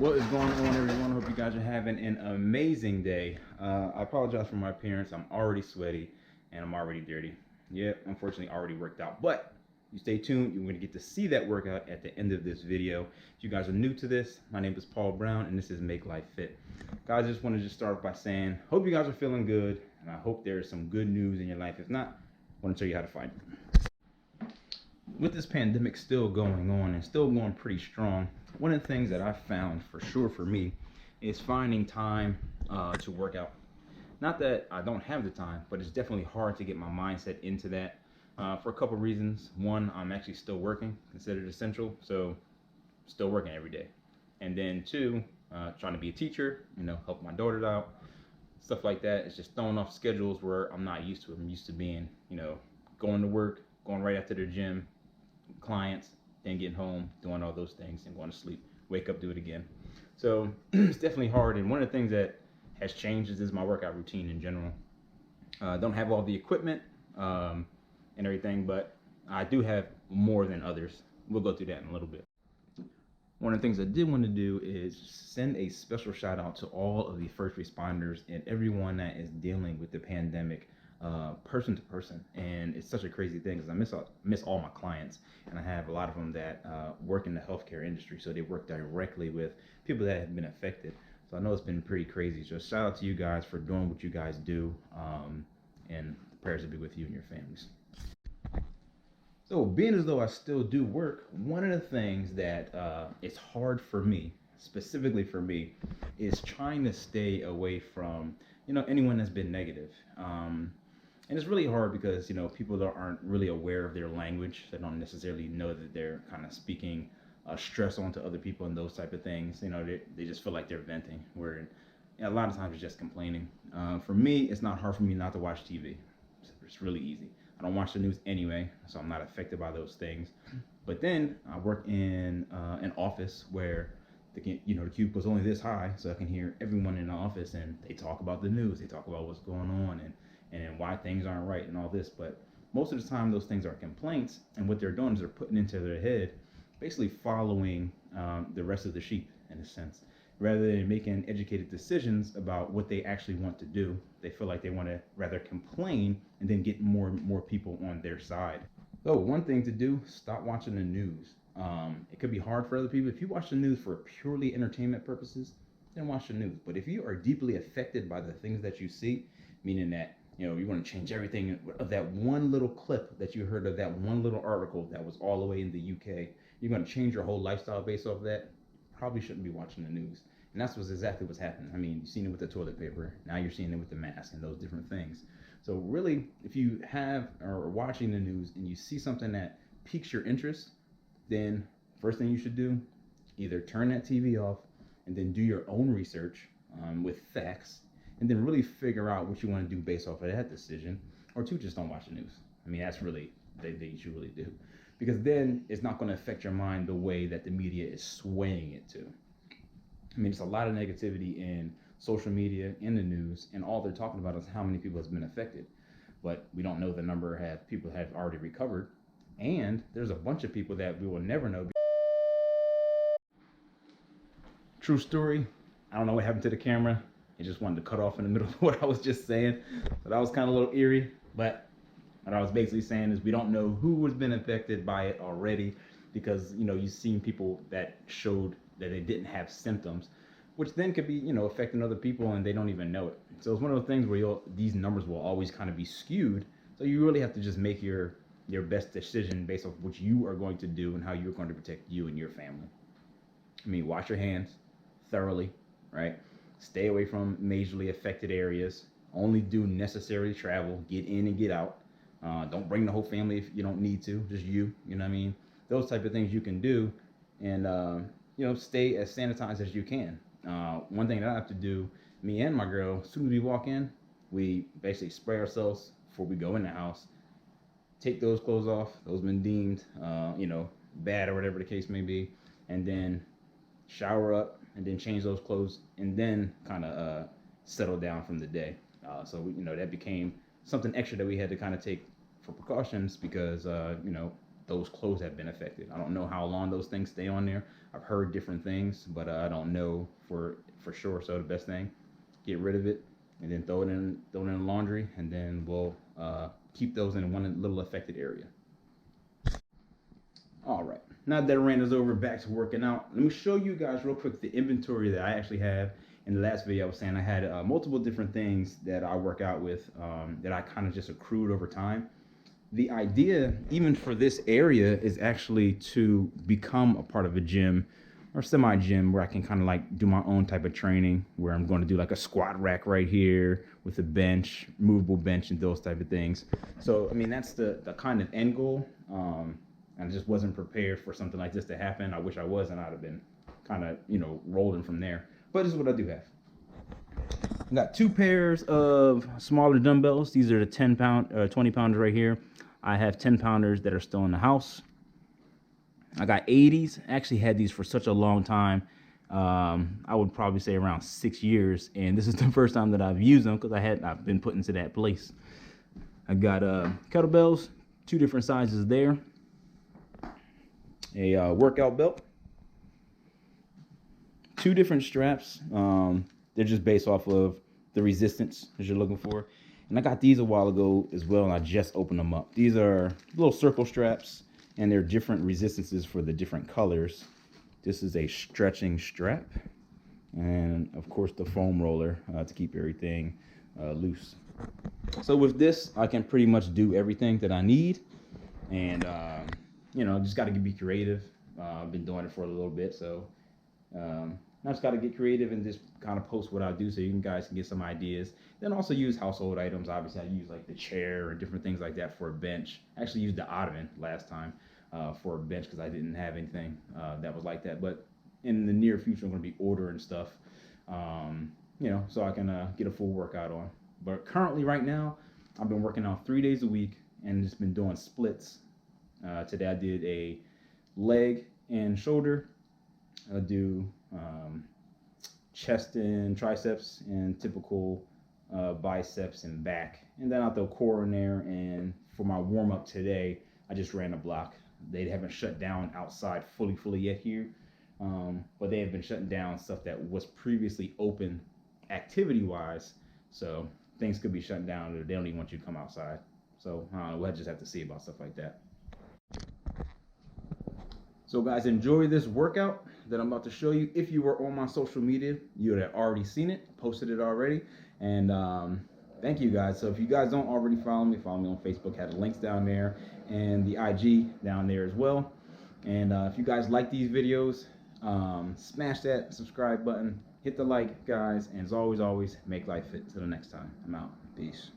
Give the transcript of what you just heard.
What is going on, everyone? Hope you guys are having an amazing day. I apologize for my appearance. I'm already sweaty and I'm already dirty. Yeah, unfortunately already worked out, but you stay tuned. You're going to get to see that workout at the end of this video. If you guys are new to this, my name is Paul Brown and this is Makelifefit. Guys, I just wanted to start by saying, hope you guys are feeling good and I hope there's some good news in your life. If not, I want to show you how to find it. With this pandemic still going on and still going pretty strong, one of the things that I found for sure for me is finding time to work out. Not that I don't have the time, but it's definitely hard to get my mindset into that for a couple reasons. One, I'm actually still working, considered essential, so still working every day. And then two, trying to be a teacher, help my daughters out, stuff like that. It's just throwing off schedules where I'm not used to it. I'm used to being, going to work, going right after the gym, clients, then getting home, doing all those things and going to sleep, wake up, do it again. So it's definitely hard. And one of the things that has changed is my workout routine in general. Don't have all the equipment and everything, but I do have more than others. We'll go through that in a little bit. One of the things I did want to do is send a special shout out to all of the first responders and everyone that is dealing with the pandemic person to person. And it's such a crazy thing because I miss all my clients, and I have a lot of them that work in the healthcare industry, so they work directly with people that have been affected. So I know it's been pretty crazy. So shout out to you guys for doing what you guys do, and prayers to be with you and your families. So being as though I still do work, one of the things that it's hard for me, specifically for me, is trying to stay away from anyone that's been negative. And it's really hard because, people that aren't really aware of their language. They don't necessarily know that they're kind of speaking stress onto other people and those type of things. They just feel like they're venting, where a lot of times it's just complaining. For me, it's not hard for me not to watch TV. It's really easy. I don't watch the news anyway, so I'm not affected by those things. But then I work in an office where the cubicle's only this high, so I can hear everyone in the office, and they talk about the news. They talk about what's going on and why things aren't right and all this. But most of the time those things are complaints, and what they're doing is they're putting into their head basically following the rest of the sheep in a sense, rather than making educated decisions about what they actually want to do. They feel like they want to rather complain and then get more and more people on their side. So one thing to do, stop watching the news. It could be hard for other people. If you watch the news for purely entertainment purposes, then watch the news. But if you are deeply affected by the things that you see, meaning that you want to change everything of that one little clip that you heard of, that one little article that was all the way in the UK, you're going to change your whole lifestyle based off of that, probably shouldn't be watching the news. And that's exactly what's happening. I mean, you've seen it with the toilet paper. Now you're seeing it with the mask and those different things. So really, if you have or are watching the news and you see something that piques your interest, then first thing you should do, either turn that TV off and then do your own research with facts, and then really figure out what you want to do based off of that decision. Or two, just don't watch the news. I mean, that's really the thing you should really do, because then it's not going to affect your mind the way that the media is swaying it to. I mean, there's a lot of negativity in social media, in the news, and all they're talking about is how many people has been affected. But we don't know the number of people have already recovered. And there's a bunch of people that we will never know. True story. I don't know what happened to the camera. It just wanted to cut off in the middle of what I was just saying. So that was kind of a little eerie. But what I was basically saying is we don't know who has been affected by it already, because, you've seen people that showed that they didn't have symptoms, which then could be, affecting other people and they don't even know it. So it's one of those things where these numbers will always kind of be skewed. So you really have to just make your best decision based off what you are going to do and how you're going to protect you and your family. I mean, wash your hands thoroughly, right? Stay away from majorly affected areas. Only do necessary travel. Get in and get out. Don't bring the whole family if you don't need to. Just you know what I mean? Those type of things you can do, and stay as sanitized as you can. One thing that I have to do, me and my girl, as soon as we walk in, we basically spray ourselves before we go in the house. Take those clothes off, those been deemed, bad or whatever the case may be, and then shower up and then change those clothes and then kind of settle down from the day. So that became something extra that we had to kind of take for precautions, because the those clothes have been affected. I don't know how long those things stay on there. I've heard different things, but I don't know for sure. So the best thing, get rid of it and then throw it in the laundry, and then we'll keep those in one little affected area. All right, now that rant is over, back to working out. Let me show you guys real quick the inventory that I actually have. In the last video, I was saying I had multiple different things that I work out with that I kind of just accrued over time. The idea, even for this area, is actually to become a part of a gym or semi-gym where I can kind of like do my own type of training, where I'm going to do like a squat rack right here with a bench, movable bench, and those type of things. So, I mean, that's the kind of end goal. And I just wasn't prepared for something like this to happen. I wish I was, and I'd have been kind of, rolling from there. But this is what I do have. I got 2 pairs of smaller dumbbells. These are the 20 pounders right here. I have 10 pounders that are still in the house. I got 80s. I actually had these for such a long time. I would probably say around 6 years. And this is the first time that I've used them because I've been put into that place. I got kettlebells, 2 different sizes there. A workout belt, 2 different straps. They're just based off of the resistance that you're looking for. And I got these a while ago as well, and I just opened them up. These are little circle straps, and they're different resistances for the different colors. This is a stretching strap, and of course the foam roller to keep everything loose. So with this, I can pretty much do everything that I need, and just got to be creative. I've been doing it for a little bit, so I just got to get creative and just kind of post what I do so you guys can get some ideas. Then also use household items. Obviously, I use like the chair or different things like that for a bench. I actually used the ottoman last time for a bench because I didn't have anything that was like that. But in the near future, I'm going to be ordering stuff, so I can get a full workout on. But currently, right now, I've been working out 3 days a week and just been doing splits. Today I did a leg and shoulder. I'll do chest and triceps and typical biceps and back. And then I'll throw core in there. And for my warm up today, I just ran a block. They haven't shut down outside fully yet here. But they have been shutting down stuff that was previously open activity wise. So things could be shut down or they don't even want you to come outside. So I don't know, we'll just have to see about stuff like that. So guys, enjoy this workout that I'm about to show you. If you were on my social media, you would have already seen it, posted it already. And thank you guys. So if you guys don't already follow me on Facebook, had the links down there and the IG down there as well. And if you guys like these videos, smash that subscribe button, hit the like, guys. And as always, make life fit. Till the next time, I'm out. Peace.